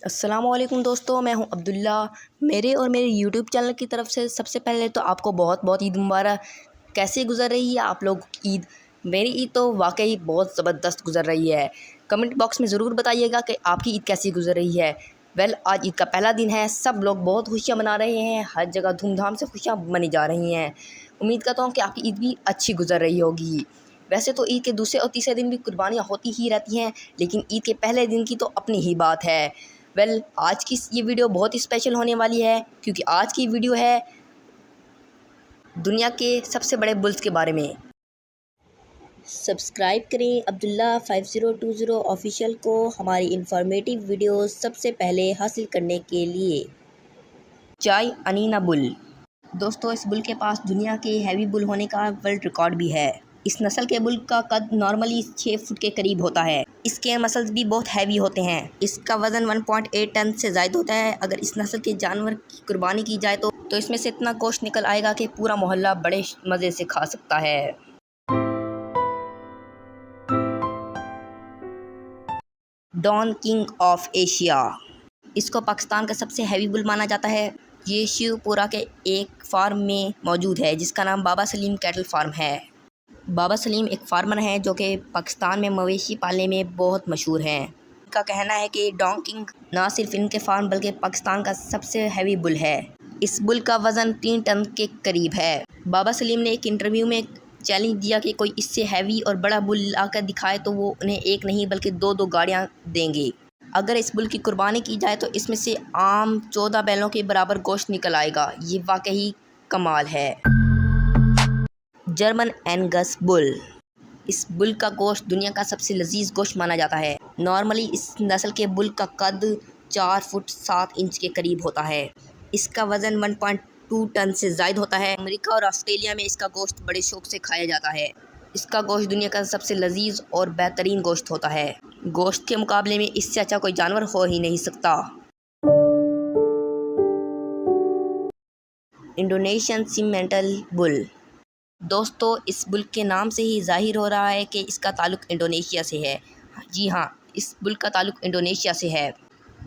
अस्सलामुअलैकुम दोस्तों, मैं हूं अब्दुल्ला। मेरे और मेरे यूट्यूब चैनल की तरफ से सबसे पहले तो आपको बहुत बहुत ईद मुबारक। कैसे गुज़र रही है आप लोग ईद? मेरी ईद तो वाकई बहुत ज़बरदस्त गुज़र रही है। कमेंट बॉक्स में ज़रूर बताइएगा कि आपकी ईद कैसी गुज़र रही है। आज ईद का पहला दिन है, सब लोग बहुत खुशियाँ मना रहे हैं, हर जगह धूमधाम से खुशियाँ मनी जा रही हैं। उम्मीद करता हूँ कि आपकी ईद भी अच्छी गुज़र रही होगी। वैसे तो ईद के दूसरे और तीसरे दिन भी कुर्बानियाँ होती ही रहती हैं, लेकिन ईद के पहले दिन की तो अपनी ही बात है। आज की ये वीडियो बहुत ही स्पेशल होने वाली है, क्योंकि आज की वीडियो है दुनिया के सबसे बड़े बुल्स के बारे में। सब्सक्राइब करें अब्दुल्ला 5020 ऑफिशियल को हमारी इंफॉर्मेटिव वीडियो सबसे पहले हासिल करने के लिए। चाय अनीना बुल। दोस्तों, इस बुल के पास दुनिया के हैवी बुल होने का वर्ल्ड रिकॉर्ड भी है। इस नस्ल के बुल का कद नॉर्मली 6 फुट के करीब होता है। इसके मसल्स भी बहुत हैवी होते हैं। इसका वज़न 1.8 टन से ज़ायद होता है। अगर इस नस्ल के जानवर की कुर्बानी की जाए तो इसमें से इतना गोश्त निकल आएगा कि पूरा मोहल्ला बड़े मज़े से खा सकता है। Don king of Asia. इसको पाकिस्तान का सबसे हैवी बुल माना जाता है। ये शिवपुरा के एक फार्म में मौजूद है जिसका नाम बाबा सलीम कैटल फार्म है। बाबा सलीम एक फार्मर हैं जो कि पाकिस्तान में मवेशी पालने में बहुत मशहूर हैं। इनका कहना है कि डॉन किंग ना सिर्फ इनके फार्म बल्कि पाकिस्तान का सबसे हैवी बुल है। इस बुल का वज़न 3 टन के करीब है। बाबा सलीम ने एक इंटरव्यू में चैलेंज दिया कि कोई इससे हैवी और बड़ा बुल लाकर दिखाए तो वो उन्हें एक नहीं बल्कि दो गाड़ियाँ देंगे। अगर इस बुल की कुर्बानी की जाए तो इसमें से आम 14 बैलों के बराबर गोश्त निकल आएगा। ये वाकई कमाल है। German Angus bull. इस बुल का गोश्त दुनिया का सबसे लजीज गोश्त माना जाता है। नॉर्मली इस नस्ल के बुल का कद 4 फुट 7 इंच के करीब होता है। इसका वज़न 1.2 टन से ज़ायद होता है। अमेरिका और ऑस्ट्रेलिया में इसका गोश्त बड़े शौक से खाया जाता है। इसका गोश्त दुनिया का सबसे लजीज और बेहतरीन गोश्त होता है। गोश्त के मुकाबले में इससे अच्छा कोई जानवर हो ही नहीं सकता। Indonesian Simmental bull. दोस्तों, इस बुल के नाम से ही जाहिर हो रहा है कि इसका ताल्लुक़ इंडोनेशिया से है। जी हाँ, इस बुल का ताल्लुक़ इंडोनेशिया से है।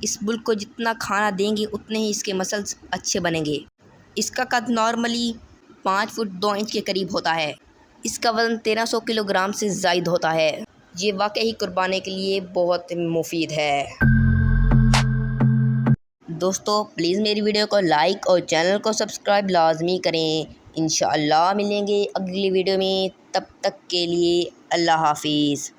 इस बुल को जितना खाना देंगे उतने ही इसके मसल्स अच्छे बनेंगे। इसका कद नॉर्मली 5 फुट 2 इंच के करीब होता है। इसका वज़न 1300 किलोग्राम से ज़ायद होता है। ये वाकई कुर्बानी के लिए बहुत मुफीद है। दोस्तों, प्लीज़ मेरी वीडियो को लाइक और चैनल को सब्सक्राइब लाजमी करें। इंशाअल्लाह मिलेंगे अगली वीडियो में। तब तक के लिए अल्लाह हाफिज़।